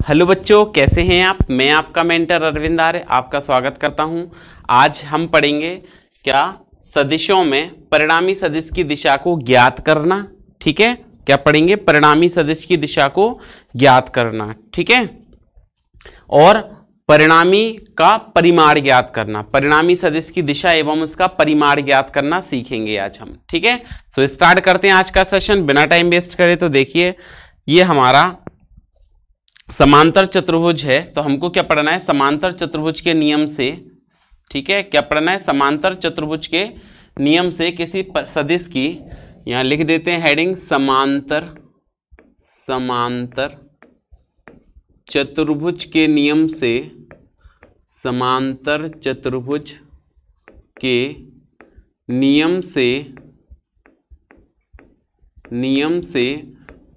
Hello बच्चों, कैसे हैं आप। मैं आपका मेंटर अरविंद आर्य आपका स्वागत करता हूं। आज हम पढ़ेंगे क्या सदिशों में परिणामी सदिश की दिशा को ज्ञात करना। ठीक है, क्या पढ़ेंगे? परिणामी सदिश की दिशा को ज्ञात करना। ठीक है, और परिणामी का परिमाण ज्ञात करना। परिणामी सदिश की दिशा एवं उसका परिमाण ज्ञात करना सीखेंगे आज हम। ठीक है, सो स्टार्ट करते हैं आज का सेशन बिना टाइम वेस्ट करे। तो देखिए, ये हमारा समांतर चतुर्भुज है, तो हमको क्या पढ़ना है? समांतर चतुर्भुज के नियम से। ठीक है, क्या पढ़ना है? समांतर चतुर्भुज के नियम से किसी सदिश की, यहां लिख देते हैं हेडिंग समांतर चतुर्भुज के नियम से, समांतर चतुर्भुज के नियम से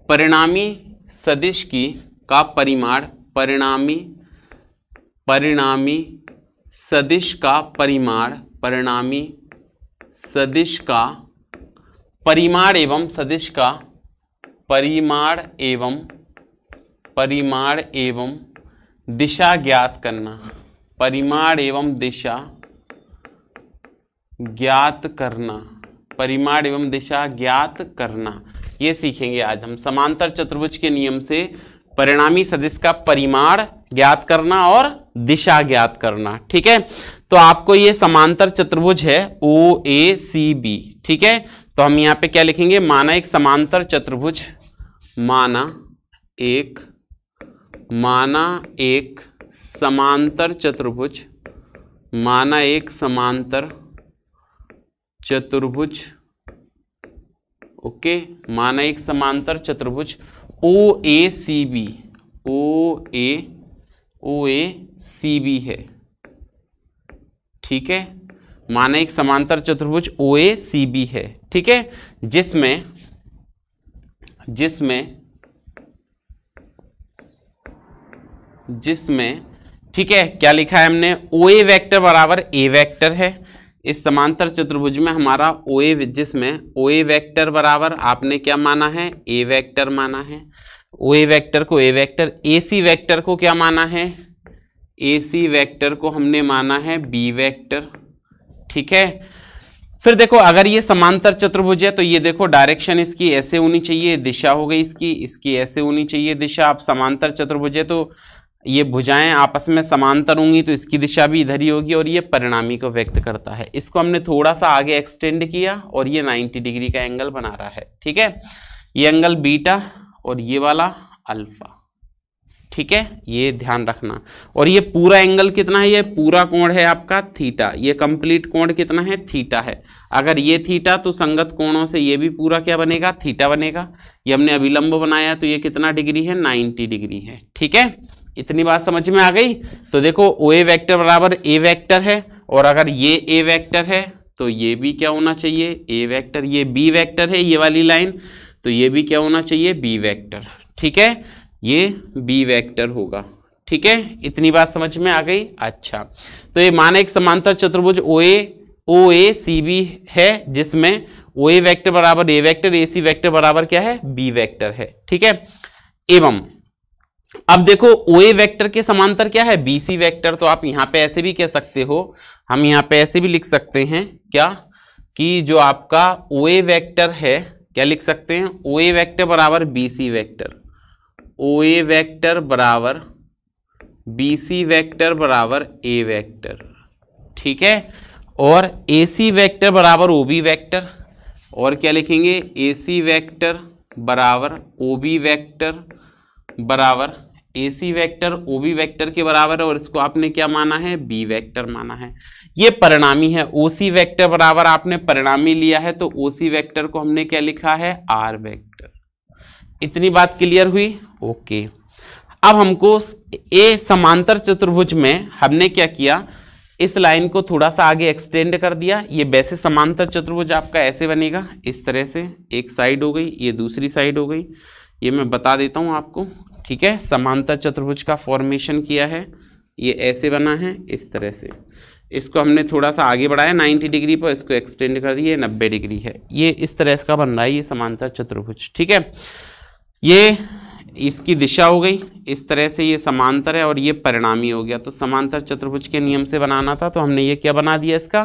परिणामी सदिश की का परिमाण, परिणामी सदिश का परिमाण, परिणामी सदिश का परिमाण एवं सदिश का परिमाण एवं दिशा ज्ञात करना। परिमाण एवं दिशा ज्ञात करना, परिमाण एवं दिशा ज्ञात करना, ये सीखेंगे आज हम। समांतर चतुर्भुज के नियम से परिणामी सदिश का परिमाण ज्ञात करना और दिशा ज्ञात करना। ठीक है, तो आपको ये समांतर चतुर्भुज है OACB। ठीक है, तो हम यहाँ पे क्या लिखेंगे? माना एक समांतर चतुर्भुज, माना एक समांतर चतुर्भुज, माना एक समांतर चतुर्भुज, ओके, माना एक समांतर चतुर्भुज OACB है। ठीक है, माना एक समांतर चतुर्भुज OACB है। ठीक है, जिसमें ठीक है, क्या लिखा है हमने? OA वेक्टर बराबर A वेक्टर है। इस समांतर चतुर्भुज में हमारा OA, जिसमें OA वेक्टर बराबर आपने क्या माना है? A वेक्टर माना है। OA वेक्टर को A वेक्टर, AC वेक्टर को क्या माना है? AC वेक्टर को हमने माना है B वेक्टर। ठीक है, फिर देखो, अगर ये समांतर चतुर्भुज है तो ये देखो डायरेक्शन इसकी ऐसे होनी चाहिए, दिशा हो गई इसकी ऐसे होनी चाहिए दिशा। अब समांतर चतुर्भुज है तो ये भुजाएं आपस में समांतर होंगी तो इसकी दिशा भी इधर ही होगी, और ये परिणामी को व्यक्त करता है। इसको हमने थोड़ा सा आगे एक्सटेंड किया और ये 90 डिग्री का एंगल बना रहा है। ठीक है, ये एंगल बीटा और ये वाला अल्फा। ठीक है, ये ध्यान रखना। और ये पूरा एंगल कितना है? ये पूरा कोण है आपका थीटा। ये कंप्लीट कोण कितना है? थीटा है। अगर ये थीटा तो संगत कोणों से ये भी पूरा क्या बनेगा? थीटा बनेगा। ये हमने अभिलंब बनाया तो ये कितना डिग्री है? 90 डिग्री है। ठीक है, इतनी बात समझ में आ गई। तो देखो, OA वेक्टर बराबर A वेक्टर है, और अगर ये A वेक्टर है तो ये भी क्या होना चाहिए? A vector. ये B वेक्टर है, ये वाली लाइन, तो ये भी क्या होना चाहिए? B vector. ठीक है, ये B वेक्टर होगा। ठीक है, इतनी बात समझ में आ गई। अच्छा, तो ये माना एक समांतर चतुर्भुज OACB है, जिसमें OA वेक्टर बराबर A वेक्टर, AC वेक्टर बराबर क्या है? B वेक्टर है। ठीक है, एवं अब देखो, OA वेक्टर के समांतर क्या है? BC vector. तो आप यहां पे ऐसे भी कह सकते हो, हम यहां पे ऐसे भी लिख सकते हैं क्या, कि जो आपका OA वेक्टर है, क्या लिख सकते हैं? OA वेक्टर बराबर BC वेक्टर, OA वेक्टर बराबर BC वेक्टर बराबर A वेक्टर। ठीक है, और AC वेक्टर बराबर OB वेक्टर, और क्या लिखेंगे? AC वेक्टर बराबर OB वेक्टर बराबर AC वेक्टर OB वेक्टर के बराबर है, और इसको आपने क्या माना है? B वेक्टर माना है। ये परिणामी है। OC वेक्टर बराबर आपने परिणामी लिया है, तो OC वेक्टर को हमने क्या लिखा है? R vector. इतनी बात क्लियर हुई? ओके, अब हमको ए समांतर चतुर्भुज में हमने क्या किया? इस लाइन को थोड़ा सा आगे एक्सटेंड कर दिया। ये वैसे समांतर चतुर्भुज आपका ऐसे बनेगा, इस तरह से। एक साइड हो गई, ये दूसरी साइड हो गई। ये मैं बता देता हूं आपको। ठीक है, समांतर चतुर्भुज का फॉर्मेशन किया है, ये ऐसे बना है इस तरह से। इसको हमने थोड़ा सा आगे बढ़ाया 90 डिग्री पर, इसको एक्सटेंड कर दिए 90 डिग्री है। ये इस तरह इसका बन रहा है ये समांतर चतुर्भुज। ठीक है, ये इसकी दिशा हो गई इस तरह से, ये समांतर है और ये परिणामी हो गया। तो समांतर चतुर्भुज के नियम से बनाना था, तो हमने ये क्या बना दिया, इसका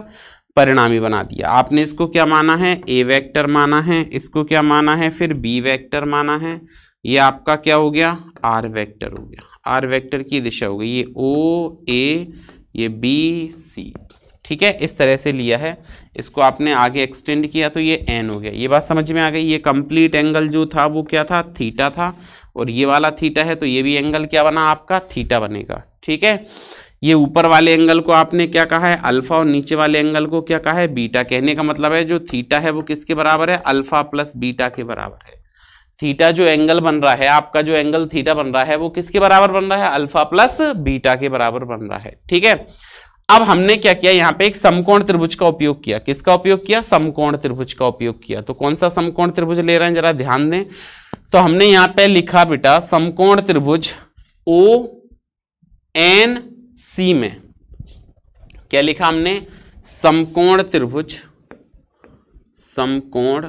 परिणामी बना दिया। आपने इसको क्या माना है, ए वेक्टर माना है, इसको क्या माना है, फिर बी वेक्टर माना है, ये आपका क्या हो गया, आर वेक्टर हो गया। आर वेक्टर की दिशा हो गई, ये ओ ए, ये बी सी, ठीक है, इस तरह से लिया है। इसको आपने आगे एक्सटेंड किया तो ये एन हो गया। ये बात समझ में आ गई। ये कंप्लीट एंगल जो था वो क्या था, थीटा था, और ये वाला थीटा है तो ये भी एंगल क्या बना आपका, थीटा बनेगा, ठीक है। ये ऊपर वाले एंगल को आपने क्या कहा है, अल्फा, और नीचे वाले एंगल को क्या कहा है, बीटा। कहने का मतलब है जो थीटा है वो किसके बराबर है, अल्फा प्लस बीटा के बराबर है। थीटा जो एंगल बन रहा है आपका, जो एंगल थीटा बन रहा है वो किसके बराबर बन रहा है, अल्फा प्लस बीटा के बराबर बन रहा है, ठीक है। अब हमने क्या किया, यहाँ पे एक समकोण त्रिभुज का उपयोग किया। किसका उपयोग किया, समकोण त्रिभुज का उपयोग किया। तो कौन सा समकोण त्रिभुज ले रहे हैं जरा ध्यान दें। तो हमने यहाँ पे लिखा बेटा समकोण त्रिभुज ओ एन सी में, क्या लिखा हमने, समकोण त्रिभुज, समकोण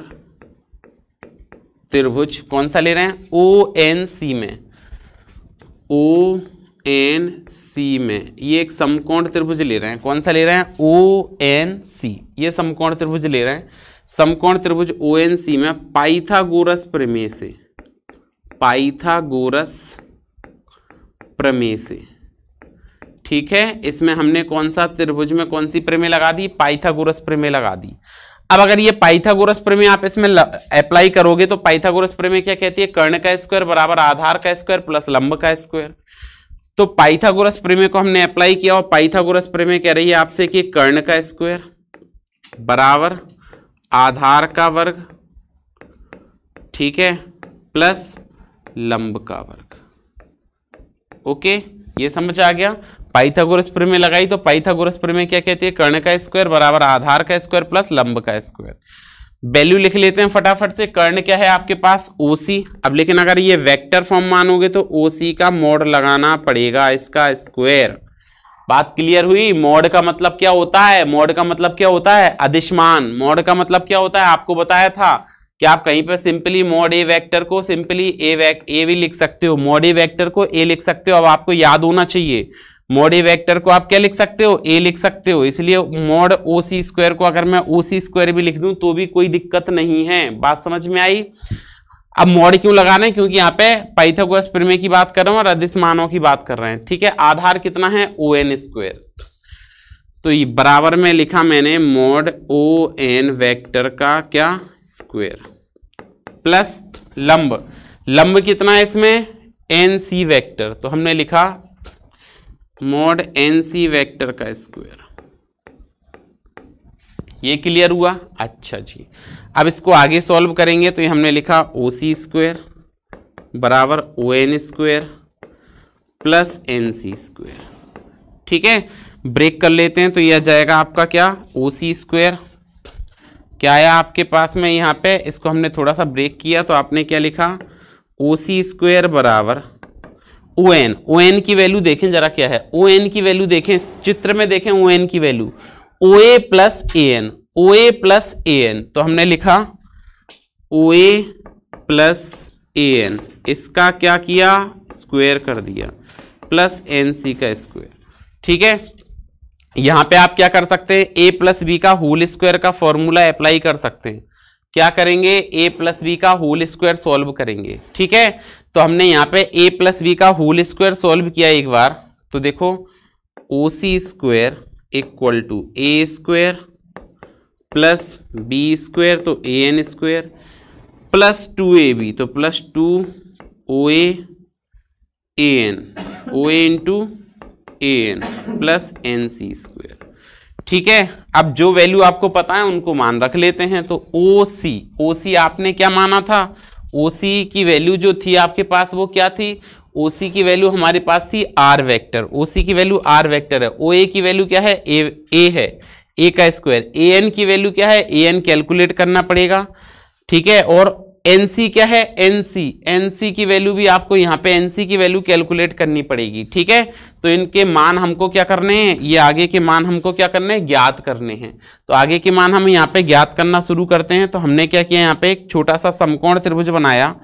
त्रिभुज कौन सा ले रहे हैं, ओ एन सी में, ओ एन सी में, ये एक समकोण त्रिभुज ले रहे हैं। कौन सा ले रहे हैं, ओ एन सी, ये समकोण त्रिभुज ले रहे हैं। समकोण त्रिभुज ओ एन सी में पाइथागोरस प्रमेय से, पाइथागोरस प्रमेय से, ठीक है। इसमें हमने कौन सा त्रिभुज में कौन सी प्रमेय लगा दी, पाइथागोरस प्रमेय लगा दी। अब अगर ये पाइथागोरस प्रमेय आप इसमें अप्लाई करोगे तो पाइथागोरस प्रमेय क्या कहती है, कर्ण का स्क्वायर बराबर आधार का स्क्वायर प्लस लंब का स्क्वायर। तो पाइथागोरस प्रमेय को हमने अप्लाई किया और पाइथागोरस प्रमेय कह रही है आपसे कि कर्ण का स्क्वायर बराबर आधार का वर्ग, ठीक है, प्लस लंब का वर्ग। ओके, ये समझ आ गया। पाइथागोरस प्रमेय लगाई तो पाइथागोरस प्रमेय क्या कहती है, कर्ण का स्क्वायर बराबर आधार का स्क्वायर प्लस लंब का स्क्वायर। वैल्यू लिख लेते हैं फटाफट से। कर्ण क्या है आपके पास, ओसी। अब लेकिन अगर ये वेक्टर फॉर्म मानोगे तो ओसी का मॉड लगाना पड़ेगा, इसका स्क्वायर। बात क्लियर हुई। मॉड का मतलब क्या होता है, मॉड का मतलब क्या होता है, अदिशमान। मॉड का मतलब क्या होता है, आपको बताया था कि आप कहीं पर सिंपली मॉड ए वेक्टर को सिंपली ए भी लिख सकते हो, मॉड ए वेक्टर को ए लिख सकते हो। अब आपको याद होना चाहिए, मॉड ए वेक्टर को आप क्या लिख सकते हो, ए लिख सकते हो। इसलिए मॉड ओ सी स्क्वायर को अगर मैं ओ सी स्क्वायर भी लिख दूं तो भी कोई दिक्कत नहीं है। बात समझ में आई। अब मॉड क्यों लगाना है, क्योंकि यहाँ पे पाइथागोरस प्रमेय की बात कर रहे हैं और अदिश मानों की बात कर रहे हैं, ठीक है। आधार कितना है, ओ एन स्क्वायर। तो ये बराबर में लिखा मैंने मॉड ओ एन वेक्टर का क्या स्क्वायर प्लस लंब। लंब कितना है इसमें, एन सी वेक्टर। तो हमने लिखा मॉड एन सी वेक्टर का स्क्वायर। ये क्लियर हुआ। अच्छा जी, अब इसको आगे सॉल्व करेंगे तो ये हमने लिखा ओ सी स्क्वायर बराबर O N square plus N C square, ठीक है। ब्रेक कर लेते हैं तो यह जाएगा आपका क्या, ओ सी स्क्वायर। क्या आया आपके पास में यहाँ पे, इसको हमने थोड़ा सा ब्रेक किया तो आपने क्या लिखा, ओ सी स्क्वायर बराबर ओ एन। ओ एन की वैल्यू देखें जरा क्या है, ओ एन की वैल्यू देखें, चित्र में देखें ओ एन की value, O A plus A N, O A plus A N. तो हमने लिखा ओ ए प्लस ए एन, इसका क्या किया, स्क्वायर कर दिया, प्लस एन सी का स्क्वायर, ठीक है। यहां पे आप क्या कर सकते हैं, ए प्लस बी का होल स्क्वायर का फॉर्मूला अप्लाई कर सकते हैं। क्या करेंगे, ए प्लस बी का होल स्क्वायर सॉल्व करेंगे, ठीक है। तो हमने यहाँ पे ए प्लस बी का होल स्क्वायर सॉल्व किया एक बार, तो देखो O C square equal to A square plus B square, तो A N square plus 2ab, तो plus 2 O A N, O A into A N plus N C square, ठीक है। अब जो वैल्यू आपको पता है उनको मान रख लेते हैं। तो ओ सी आपने क्या माना था, ओ सी की वैल्यू जो थी आपके पास वो क्या थी, ओ सी की वैल्यू हमारे पास थी आर वेक्टर, ओ सी की वैल्यू आर वेक्टर है। ओ ए की वैल्यू क्या है, ए है, ए का स्क्वायर। ए एन की वैल्यू क्या है, ए एन कैलकुलेट करना पड़ेगा, ठीक है। और एन सी क्या है, एन सी की वैल्यू भी आपको यहाँ पे एन सी की वैल्यू कैलकुलेट करनी पड़ेगी, ठीक है। तो इनके मान हमको क्या करने हैं, ये आगे के मान हमको क्या करने हैं, ज्ञात करने हैं। तो आगे के मान हम यहाँ पे ज्ञात करना शुरू करते हैं। तो हमने क्या किया, यहाँ पे एक छोटा सा समकोण त्रिभुज बनाया।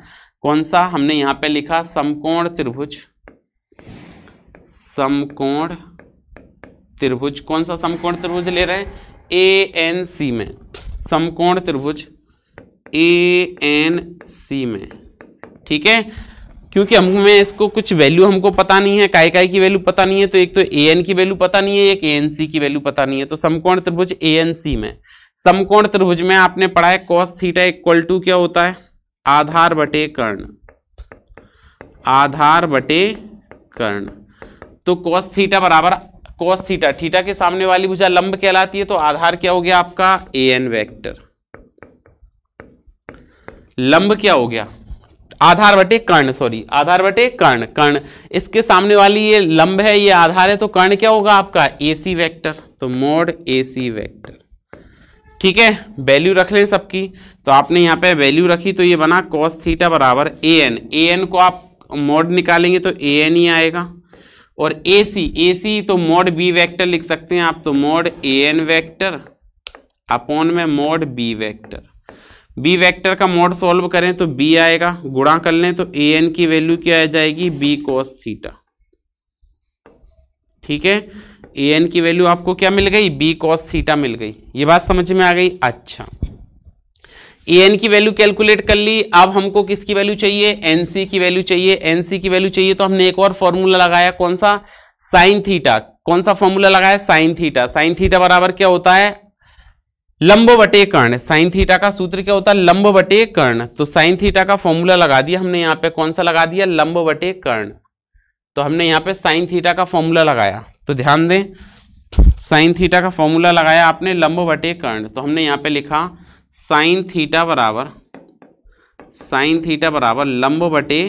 कौन सा हमने यहाँ पे लिखा समकोण त्रिभुज, समकोण त्रिभुज, कौन सा समकोण त्रिभुज ले रहे हैं, ANC में, समकोण त्रिभुज ANC में, ठीक है। क्योंकि हमें इसको कुछ वैल्यू हमको पता नहीं है, काय की वैल्यू पता नहीं है, तो एक तो AN की वैल्यू पता नहीं है, एक ANC की वैल्यू पता नहीं है, तो समकोण त्रिभुज ANC में, समकोण त्रिभुज में आपने पढ़ा है cos थीटा इक्वल टू क्या होता है, आधार बटे कर्ण, आधार बटे कर्ण। तो cos थीटा बराबर cos थीटा, थीटा के सामने वाली भुजा लंब कहलाती है, तो आधार क्या हो गया आपका AN वेक्टर, लंब क्या हो गया, आधार बटे कर्ण, सॉरी आधार बटे कर्ण, कर्ण इसके सामने वाली ये लंब है, ये आधार है, तो कर्ण क्या होगा आपका AC वेक्टर, तो मोड AC वेक्टर, ठीक है। वैल्यू रख लें सबकी, तो आपने यहाँ पे वैल्यू रखी, तो ये बना cos थीटा बराबर AN, AN को आप मोड निकालेंगे तो AN ही आएगा, और AC तो मोड B वेक्टर लिख सकते हैं आप, तो मोड AN वेक्टर अपॉन में mode B vector, B vector का मोड सॉल्व करें तो B आएगा, गुणा कर लें तो AN की वैल्यू क्या आ जाएगी, B cos थीटा, ठीक है। AN की वैल्यू आपको क्या मिल गई, B cos थीटा मिल गई, ये बात समझ में आ गई। अच्छा, AN की वैल्यू कैलकुलेट कर ली, अब हमको किसकी वैल्यू चाहिए, NC की वैल्यू चाहिए, NC की वैल्यू चाहिए तो हमने एक और फॉर्मूला लगाया, कौन सा, साइन थीटा, कौन सा फॉर्मूला लगाया, साइन थीटा, साइन थीटा बराबर क्या होता है, लंब बटे कर्ण, साइन थीटा का सूत्र क्या होता है, लंब बटे कर्ण, तो साइन थीटा का फॉर्मूला लगा दिया हमने यहाँ पे, कौन सा लगा दिया, लंब बटे कर्ण, तो हमने यहाँ पे साइन थीटा का फॉर्मूला लगाया, तो ध्यान दें साइन थीटा का फॉर्मूला लगाया आपने लंब बटे कर्ण, तो हमने यहाँ पे लिखा साइन थीटा बराबर लंब बटे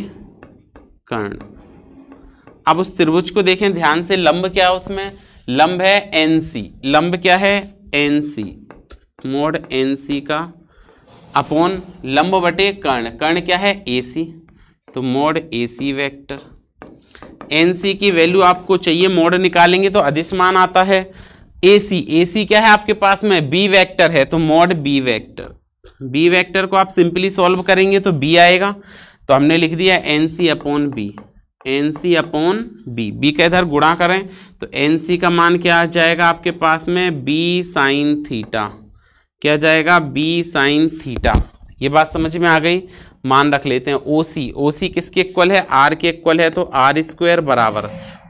कर्ण। अब उस त्रिभुज को देखें ध्यान से, लंब क्या है उसमें, लंब है NC, लंब क्या है NC, मोड NC का अपॉन लंब बटे कर्ण, कर्ण क्या है AC, तो मोड AC वेक्टर। NC की वैल्यू आपको चाहिए, मोड निकालेंगे तो अदिश मान आता है, AC क्या है आपके पास में, B वेक्टर है, तो mode B vector, B vector को आप सिंपली सॉल्व करेंगे तो B आएगा, तो हमने लिख दिया NC upon B, NC upon B, B का इधर गुणा करें तो NC का मान क्या आ जाएगा आपके पास में, B साइन थीटा, क्या जाएगा, B साइन थीटा, ये बात समझ में आ गई। मान रख लेते हैं OC किसके इक्वल है, R के इक्वल है, तो R² बराबर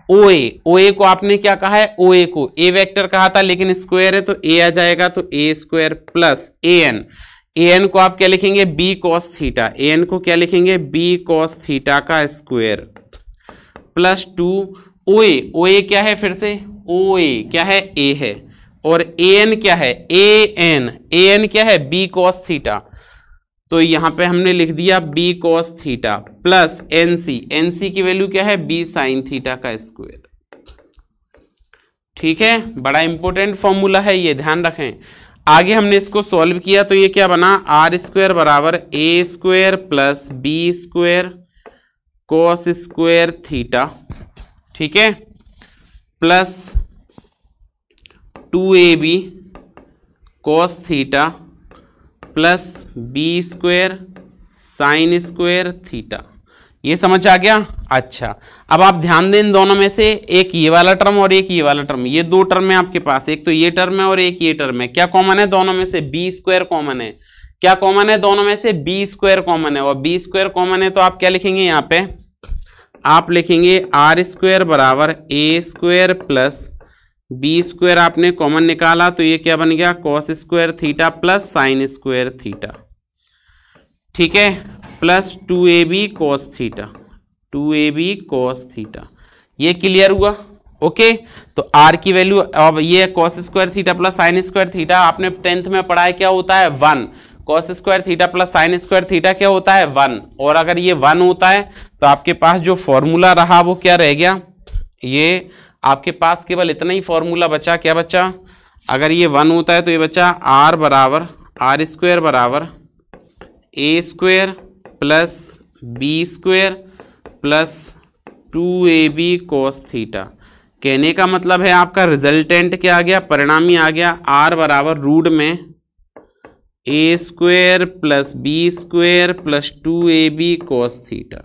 OA को आपने क्या कहा है, OA को A वेक्टर कहा था, लेकिन स्क्वायर है तो A आ जाएगा, तो A² प्लस AN को आप क्या लिखेंगे, B cos थीटा, AN को क्या लिखेंगे, B cos थीटा का स्क्वायर प्लस 2 OA क्या है, फिर से OA क्या है, A है, और AN क्या है, AN क्या है, B cos थीटा, तो यहां पे हमने लिख दिया B cos theta plus NC की वैल्यू क्या है, B साइन थीटा का स्क्वायर, ठीक है। बड़ा इंपॉर्टेंट फॉर्मूला है ये, ध्यान रखें। आगे हमने इसको सॉल्व किया तो ये क्या बना, R² बराबर A² plus B² cos square theta, ठीक है, plus 2AB cos theta plus B² sine square theta, ये समझ आ गया। अच्छा, अब आप ध्यान दें दोनों में से, एक ये वाला टर्म और एक ये वाला टर्म, ये दो टर्म है आपके पास, एक तो ये टर्म है और एक ये टर्म है, क्या कॉमन है दोनों में से, B² कॉमन है, क्या कॉमन है दोनों में से, B² कॉमन है, और B² कॉमन है तो आप क्या लिखेंगे, यहाँ पे आप लिखेंगे R² बराबर A² प्लस B² आपने कॉमन निकाला तो ये क्या बन गया, cos square theta plus sine square theta, ठीक है, plus 2AB cos theta, 2AB cos theta, ये क्लियर हुआ। ओके, तो R की वैल्यू, अब ये cos square theta plus sine square theta आपने 10th में पढ़ा है, क्या होता है 1, cos square theta plus sine square theta क्या होता है 1, और अगर ये 1 होता है तो आपके पास जो फॉर्मूला रहा वो क्या रह गया, ये आपके पास केवल इतना ही फॉर्मूला बचा, क्या बचा, अगर ये 1 होता है तो ये बचा R बराबर R² बराबर A² plus B² plus 2AB cos theta. कहने का मतलब है आपका रिजल्टेंट क्या आ गया, परिणामी आ गया R बराबर रूट में A square plus B square plus 2ab cos theta,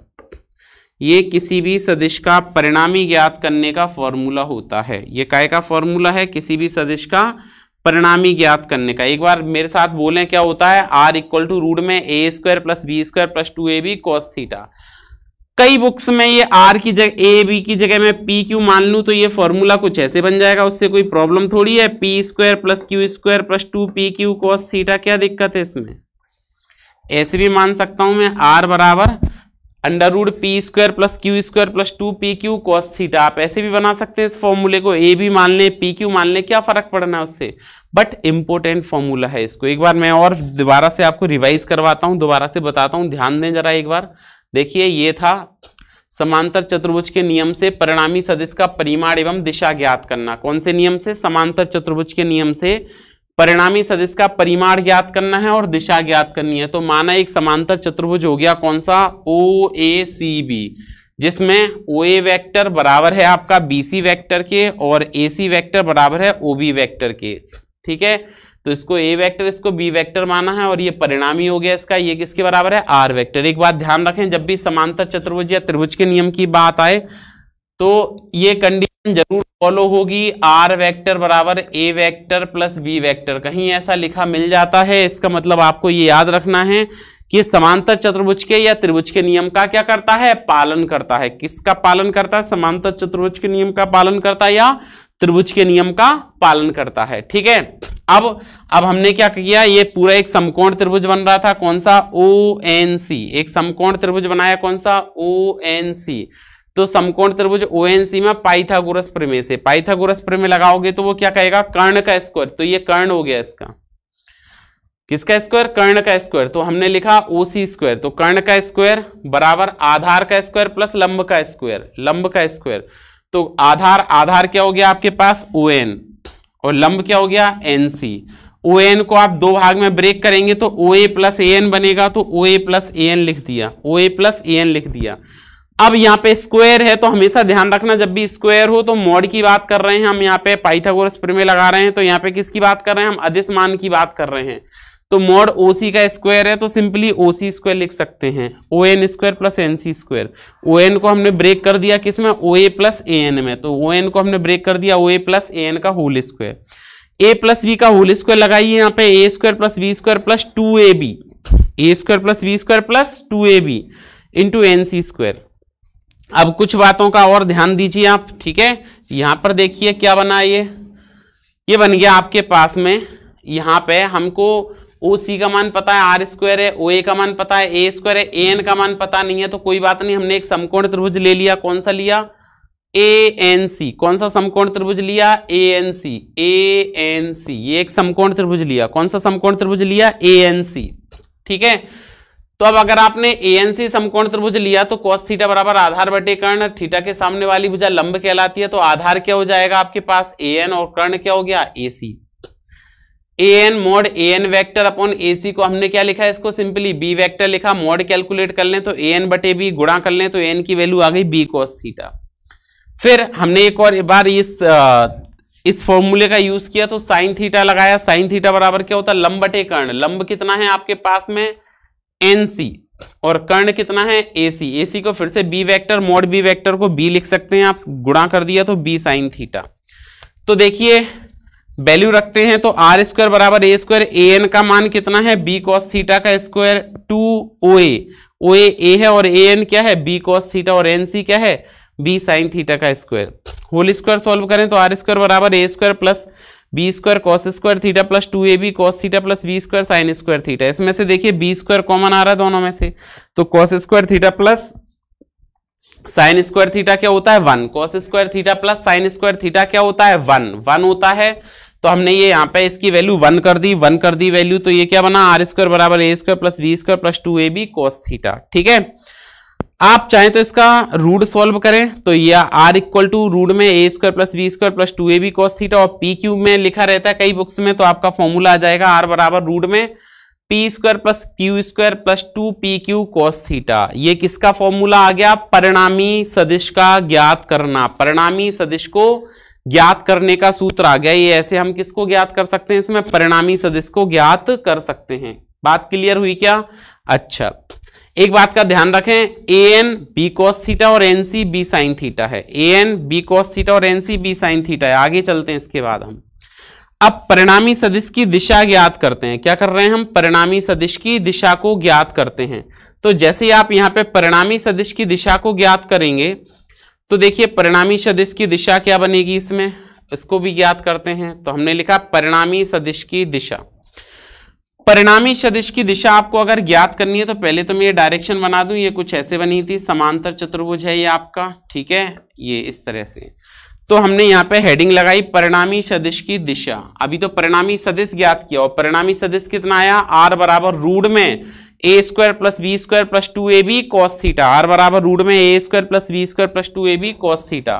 ये किसी भी सदिश का परिणामी ज्ञात करने का फॉर्मूला होता है। ये काय का फॉर्मूला है? किसी भी सदिश का परिणामी ज्ञात करने का। एक बार मेरे साथ बोलें क्या होता है? आर इक्वल टू रूट में A square plus B square plus 2ab cos theta. कई बुक्स में ये आर की जगह ए बी की जगह में पी क्यू मान लूं तो ये फॉर्मूला कुछ ऐसे बन जाएगा, उससे कोई प्रॉब्लम थोड़ी है। P square plus Q square plus 2pq cos theta, क्या दिक्कत है इसमें? ऐसे भी मान सकता हूं मैं, आर बराबर under root P square plus Q square plus 2pq cos theta. आप ऐसे भी बना सकते हैं इस फॉर्मूले को, ए भी मान लें पी क्यू मान लें, क्या फर्क पड़ना है उससे। बट इंपॉर्टेंट फॉर्मूला है इसको। एक बार मैं और दोबारा से आपको रिवाइज करवाता हूं, दोबारा से बताता हूं, ध्यान दें जरा एक बार। देखिए ये था समांतर चतुर्भुज के नियम से परिणामी सदिश का परिमाण एवं दिशा ज्ञात करना। कौन से नियम से? समांतर चतुर्भुज के नियम से परिणामी सदिश का परिमाण ज्ञात करना है और दिशा ज्ञात करनी है। तो माना एक समांतर चतुर्भुज हो गया, कौन सा? OACB, जिसमें OA वेक्टर बराबर है आपका BC वेक्टर के और AC वेक्टर बराबर है OB वेक्टर के। ठीक है, तो इसको A वेक्टर इसको B वेक्टर माना है और ये परिणामी हो गया इसका। ये किसके बराबर है? R vector. एक बात ध्यान रखें, जब भी समांतर चतुर्भुज या त्रिभुज के नियम की बात आए तो ये कंडीशन जरूर फॉलो होगी, आर वेक्टर बराबर ए वेक्टर प्लस बी वेक्टर। कहीं ऐसा लिखा मिल जाता है, इसका मतलब आपको ये याद रखना है कि समांतर चतुर्भुज के या त्रिभुज के नियम का क्या करता है? पालन करता है। किसका पालन करता है? समांतर चतुर्भुज के नियम का पालन करता है या त्रिभुज के नियम का पालन करता है। ठीक है, अब हमने क्या किया? ये पूरा एक समकोण त्रिभुज बन रहा था, कौन सा? ONC। एक समकोण त्रिभुज बनाया, कौन सा? ONC। तो समकोण त्रिभुज ONC में पाइथागोरस प्रमेय से, पाइथागोरस प्रमेय लगाओगे तो वो क्या कहेगा? कर्ण का स्क्वायर। तो ये कर्ण हो गया इसका। किसका स्क्वायर? कर्ण का स्क्वायर। तो हमने लिखा OC स्क्वायर। तो कर्ण का स्क्वायर बराबर आधार का स्क्वायर प्लस लंब का स्क्वायर, लंब का स्क्वायर। तो आधार क्या हो गया आपके पास? ON, और लंब क्या हो गया? NC। ON को आप दो भाग में ब्रेक करेंगे तो OA प्लस AN बनेगा, तो OA प्लस AN लिख दिया, OA प्लस AN लिख दिया। अब यहाँ पे स्क्वायर है तो हमेशा ध्यान रखना, जब भी स्क्वायर हो तो मॉड की बात कर रहे हैं हम, यहाँ पे पाइथागोरस प्रमेय लगा रहे हैं तो यहाँ पे किसकी बात कर रहे हैं हम? अदिश मान की बात कर रहे हैं। तो मॉड OC का स्क्वायर है तो सिंपली OC स्क्वायर लिख सकते हैं, ON square plus NC square. ON को हमने ब्रेक कर दिया किसमें? OA प्लस AN में। तो ON को हमने ब्रेक कर दिया OA प्लस AN का whole square. A plus B का होल स्क्वायर लगाइए यहाँ पे, A square plus B square plus 2AB, A square plus B square plus 2AB into NC square. अब कुछ बातों का और ध्यान दीजिए आप। ठीक है, यहां पर देखिए क्या बना, ये बन गया आपके पास में। यहां पे हमको OC का मान पता है, R स्क्वायर है, OA का मान पता है, A स्क्वायर है, AN का मान पता नहीं है, तो कोई बात नहीं, हमने एक समकोण त्रिभुज ले लिया। कौन सा लिया? ANC। कौन सा समकोण त्रिभुज लिया? ANC। ANC, ये एक समकोण त्रिभुज लिया। कौन सा समकोण त्रिभुज लिया? ANC। ठीक है, तो अब अगर आपने ANC समकोण त्रिभुज लिया तो cos थीटा बराबर आधार बटे कर्ण, थीटा के सामने वाली भुजा लंब कहलाती है, तो आधार क्या हो जाएगा आपके पास? AN, और कर्ण क्या हो गया? AC। AN mod AN vector upon AC को हमने क्या लिखा है? इसको सिंपली B वेक्टर लिखा। मॉड कैलकुलेट कर लें तो AN बटे B, गुणा कर लें तो AN की वैल्यू आ गई B cos थीटा। फिर हमने एक और बार इस फॉर्मूले का यूज किया तो साइन थीटा लगाया। साइन थीटा बराबर क्या होता है? लंब बटे कर्ण। लंब कितना है आपके पास में? NC, और कर्ण कितना है? AC। AC को फिर से B vector, mod B vector को B लिख सकते हैं आप, गुणा कर दिया तो B साइन थीटा। तो देखिए वैल्यू रखते हैं तो R स्क्वायर बराबर A स्क्वायर, AN का मान कितना है? B cos थीटा का स्क्वायर, 2OA, OA A है और AN क्या है? B cos थीटा, और NC क्या है? B साइन थीटा का स्क्वायर। होल स्क्वायर सॉल्व करें तो R स्क्वायर बराबर A square plus B square cos square theta plus 2AB cos theta plus B square sine square theta. इसमें से देखिए B स्क्वायर कॉमन आ रहा है दोनों में से, तो cos square theta plus sine square theta क्या होता है? 1। cos square theta plus sine square theta क्या होता है? 1 होता है। तो हमने ये यहाँ पे इसकी वैल्यू 1 कर दी वैल्यू, तो ये क्या बना? R स्क्वायर बराबर A square plus B square plus 2AB cos theta. ठीक है, आप चाहें तो इसका रूट सॉल्व करें तो ये R इक्वल टू रूट में A square plus B square plus 2AB cos theta, और P क्यूब में लिखा रहता है कई बुक्स में, तो आपका फॉर्मूला आ जाएगा R बराबर रूट में P square plus Q square plus 2PQ cos theta. ये किसका फॉर्मूला आ गया? परिणामी सदिश का ज्ञात करना, परिणामी सदिश को ज्ञात करने का सूत्र आ गया। ये ऐसे हम किसको ज्ञात कर सकते हैं, इसमें परिणामी सदिश को ज्ञात कर सकते हैं। बात क्लियर हुई क्या? अच्छा, एक बात का ध्यान रखें, A N B cos theta और N C B sine theta है। A N B cos theta और N C B sine theta है। आगे चलते हैं इसके बाद हम अब परिणामी सदिश की दिशा ज्ञात करते हैं। क्या कर रहे हैं हम? परिणामी सदिश की दिशा को ज्ञात करते हैं। तो जैसे ही आप यहां पे परिणामी सदिश की दिशा को ज्ञात करेंगे तो देखिए परिणामी सदिश की दिशा क्या बनेगी, इसमें इसको भी ज्ञात करते हैं। तो हमने लिखा परिणामी सदिश की दिशा। परिणामी सदिश की दिशा आपको अगर ज्ञात करनी है तो पहले तो मैं ये डायरेक्शन बना दूं। ये कुछ ऐसे बनी थी, समांतर चतुर्भुज है ये आपका, ठीक है, ये इस तरह से। तो हमने यहाँ पे हेडिंग लगाई परिणामी सदिश की दिशा। अभी तो परिणामी सदिश ज्ञात किया और परिणामी सदिश कितना आया, आर बराबर रूट में A square plus B square plus 2ab cos theta. R बराबर रूट में A square plus B square plus 2ab cos theta.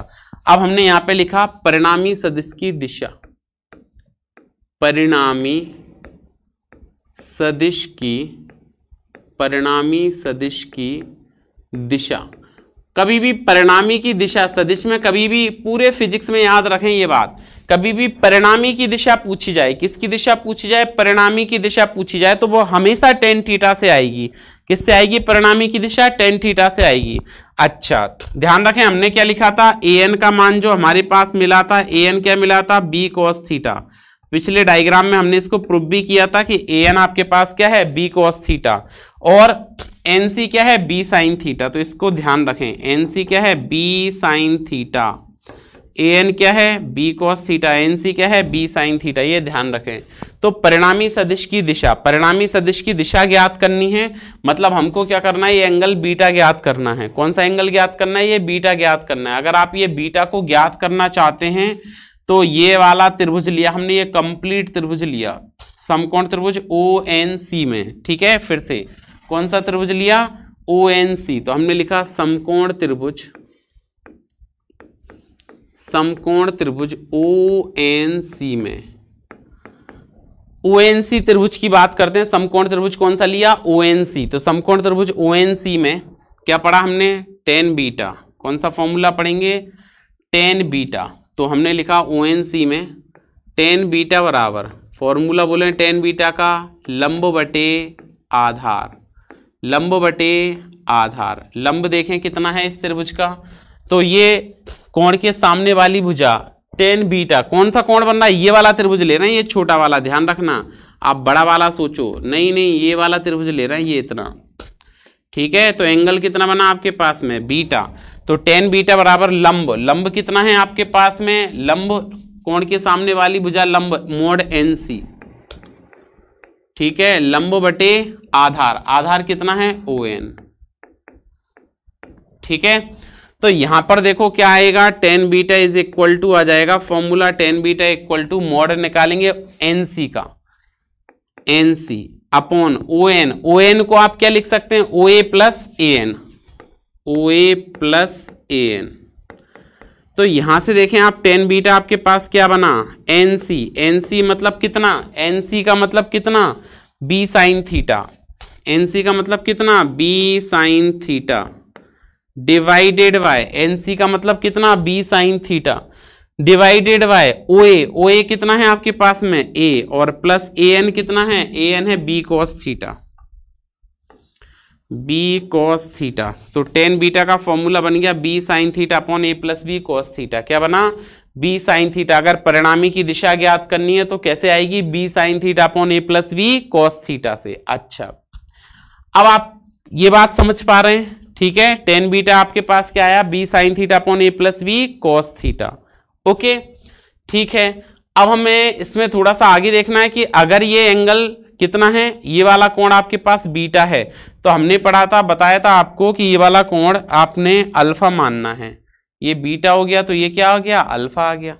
अब हमने यहाँ पे लिखा परिणामी सदिश की दिशा। परिणामी सदिश की दिशा। कभी भी परिणामी की दिशा सदिश में, कभी भी पूरे फिजिक्स में याद रखें ये बात, कभी भी परिणामी की दिशा पूछी जाए, किसकी दिशा पूछी जाए, परिणामी की दिशा पूछी जाए, तो वो हमेशा tan थीटा से आएगी। किससे आएगी? परिणामी की दिशा tan थीटा से आएगी। अच्छा, ध्यान रखें हमने क्या लिखा था, an का मान जो हमारे पास मिला था, an क्या मिला था, b cos थीटा। पिछले डायग्राम में हमने इसको प्रूव भी किया था कि an आपके पास क्या है, b cos थीटा, और एनसी क्या है, बी साइन थीटा। तो इसको ध्यान रखें, एनसी क्या है, बी साइन थीटा, एन क्या है, बी कॉस थीटा, एनसी क्या है, बी साइन थीटा, ये ध्यान रखें। तो परिणामी सदिश की दिशा, परिणामी सदिश की दिशा ज्ञात करनी है, मतलब हमको क्या करना है, ये एंगल बीटा ज्ञात करना है। कौन सा एंगल ज्ञात करना है, ये बीटा ज्ञात करना है। अगर आप ये बीटा को ज्ञात करना चाहते हैं तो ये वाला त्रिभुज लिया हमने, ये कंप्लीट त्रिभुज लिया, समकोण त्रिभुज ONC में, ठीक है। फिर से कौन सा त्रिभुज लिया, ONC। तो हमने लिखा समकोण त्रिभुज, समकोण त्रिभुज ONC में। ONC त्रिभुज की बात करते हैं। समकोण त्रिभुज कौन सा लिया, ONC। तो समकोण त्रिभुज ONC में क्या पढ़ा हमने, tan बीटा। कौन सा फॉर्मूला पढ़ेंगे, tan बीटा। तो हमने लिखा ONC में tan बीटा बराबर, फॉर्मूला बोले tan बीटा का, लंब बटे आधार, लंब बटे आधार। लंब देखें कितना है इस त्रिभुज का, तो ये कोण के सामने वाली भुजा tan बीटा। कौन सा कोण बन रहा है, ये वाला त्रिभुज ले रहे हैं, ये छोटा वाला, ध्यान रखना। आप बड़ा वाला सोचो, नहीं नहीं, ये वाला त्रिभुज ले रहे हैं, ये इतना, ठीक है। तो एंगल कितना बना आपके पास में, बीटा। तो tan बीटा बराबर लंब, लंब कितना है आपके पास में, लंब कोण के सामने वाली भुजा, लंब मोड NC, ठीक है, लंब बटे आधार, आधार कितना है ON, ठीक है। तो यहां पर देखो क्या आएगा, tan beta is equal to आ जाएगा formula, tan beta equal to mod निकालेंगे NC का, NC अपॉन ON। ON को आप क्या लिख सकते हैं, OA plus AN, OA plus AN। तो यहां से देखें आप, tan बीटा आपके पास क्या बना, NC, NC मतलब कितना, NC का मतलब कितना, B साइन थीटा, NC का मतलब कितना, B sine theta divided by, NC का मतलब कितना, B sine theta divided by OA। OA कितना है आपके पास में, A, और प्लस AN कितना है, AN है B cos theta, B cos theta. तो tan बीटा का फॉर्मूला बन गया B sign theta upon A plus B cos theta. क्या बना, B साइन थीटा। अगर परिणामी की दिशा ज्ञात करनी है तो कैसे आएगी, B sign theta upon A plus B cos theta से। अच्छा, अब आप ये बात समझ पा रहे हैं, ठीक है। tan बीटा आपके पास क्या आया, B sign theta upon A plus B cos theta, okay, ठीक है। अब हमें इसमें थोड़ा सा आगे देखना है कि अगर ये एंगल कितना है, ये वाला कोण आपके पास बीटा है, तो हमने पढ़ा था, बताया था आपको कि ये वाला कोण आपने अल्फा मानना है। ये बीटा हो गया तो ये क्या हो गया, अल्फा आ गया,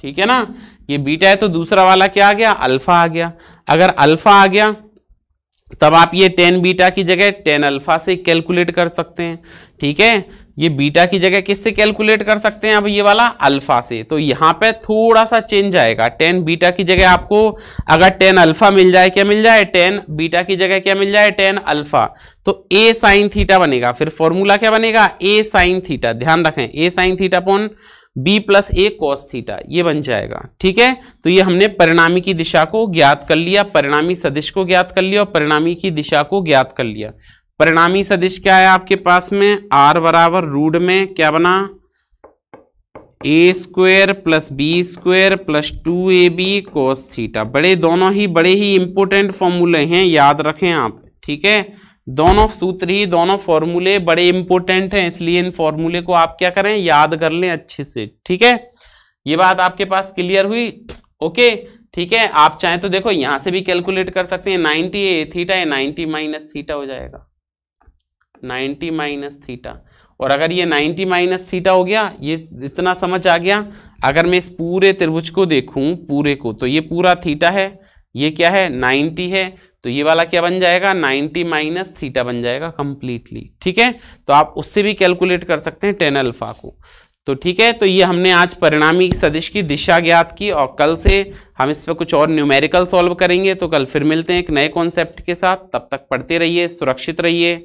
ठीक है ना। ये बीटा है तो दूसरा वाला क्या आ गया, अल्फा आ गया। अगर अल्फा आ गया तब आप ये tan बीटा की जगह tan अल्फा से कैलकुलेट कर सकते हैं, ठीक है। ये बीटा की जगह किससे कैलकुलेट कर सकते हैं, अब ये वाला अल्फा से। तो यहाँ पे थोड़ा सा चेंज आएगा, tan बीटा की जगह आपको अगर tan अल्फा मिल जाए, क्या मिल जाए, tan बीटा की जगह क्या मिल जाए, tan अल्फा, तो A साइन थीटा बनेगा। फिर फॉर्मूला क्या बनेगा, A साइन थीटा, ध्यान रखें, A sine theta upon B plus A cos theta, ये बन जाएगा। ठीक है, तो ये हमने परिणामी की दिशा को ज्ञात कर लिया, परिणामी सदिश को ज्ञात कर लिया और परिणामी की दिशा को ज्ञात कर लिया। परिणामी सदिश क्या है आपके पास में, आर बराबर रूट में क्या बना, A square plus B square plus 2ab cos theta. दोनों ही बड़े ही इंपॉर्टेंट फॉर्मूले हैं, याद रखें आप। ठीक है, दोनों सूत्र ही, दोनों फॉर्मूले बड़े इंपॉर्टेंट हैं, इसलिए इन फॉर्मूले को आप क्या करें, याद कर लें अच्छे से। ठीक है, ये बात आपके पास क्लियर हुई। ओके, ठीक है, आप चाहें तो देखो यहां से भी कैलकुलेट कर सकते हैं। 90 ए थीटा है, 90 माइनस थीटा हो जाएगा, 90 माइनस थीटा। और अगर ये 90 माइनस थीटा हो गया, ये इतना समझ आ गया। अगर मैं इस पूरे त्रिभुज को देखूं पूरे को, तो ये पूरा थीटा है, ये क्या है 90 है, तो ये वाला क्या बन जाएगा 90 माइनस थीटा बन जाएगा कंप्लीटली। ठीक है, तो आप उससे भी कैलकुलेट कर सकते हैं tan अल्फा को। तो ठीक है, तो ये हमने आज परिणामी सदिश की दिशा ज्ञात की और कल से हम इस पर कुछ और न्यूमेरिकल सॉल्व करेंगे। तो कल फिर मिलते हैं एक नए कॉन्सेप्ट के साथ, तब तक पढ़ते रहिए, सुरक्षित रहिए।